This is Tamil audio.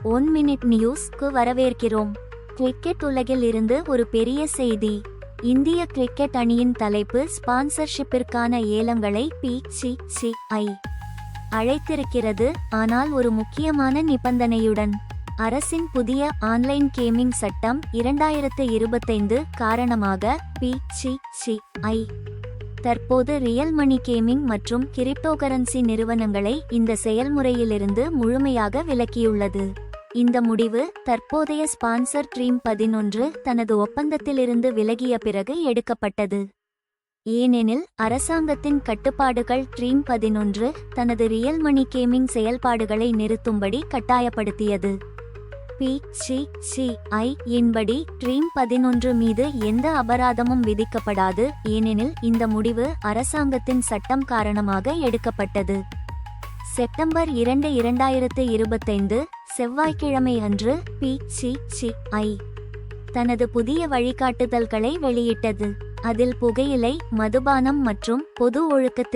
1 மினிட் நியூஸ்க்கு வரவேற்கிறோம். கிரிக்கெட் உலகில் இருந்து ஒரு பெரிய செய்தி. இந்திய கிரிக்கெட் அணியின் தலைப்பு ஸ்பான்சர்ஷிப்பிற்கான ஏலங்களை BCCI அழைத்திருக்கிறது. ஆனால் ஒரு முக்கியமான நிபந்தனையுடன். அரசின் புதிய ஆன்லைன் கேமிங் சட்டம் 2025 காரணமாக BCCI தற்போது ரியல் மணி கேமிங் மற்றும் கிரிப்டோகரன்சி நிறுவனங்களை இந்த செயல்முறையிலிருந்து முழுமையாக விலக்கியுள்ளது. இந்த முடிவு தற்போதைய ஸ்பான்சர் ட்ரீம் 11 தனது ஒப்பந்தத்திலிருந்து விலகிய பிறகு எடுக்கப்பட்டது. ஏனெனில் அரசாங்கத்தின் கட்டுப்பாடுகள் ட்ரீம் 11 தனது ரியல் மணி கேமிங் செயல்பாடுகளை நிறுத்தும்படி கட்டாயப்படுத்தியது. BCCI இன்படி ட்ரீம் 11 மீது எந்த அபராதமும் விதிக்கப்படாது, ஏனெனில் இந்த முடிவு அரசாங்கத்தின் சட்டம் காரணமாக எடுக்கப்பட்டது. செப்டம்பர் 2, 2025 செவ்வாய்க்கிழமை அன்று BCCI தனது புதிய வழிகாட்டுதல்களை வெளியிட்டது. அதில் புகையிலை, மதுபானம் மற்றும் பொது ஒழுக்கத்திற்கு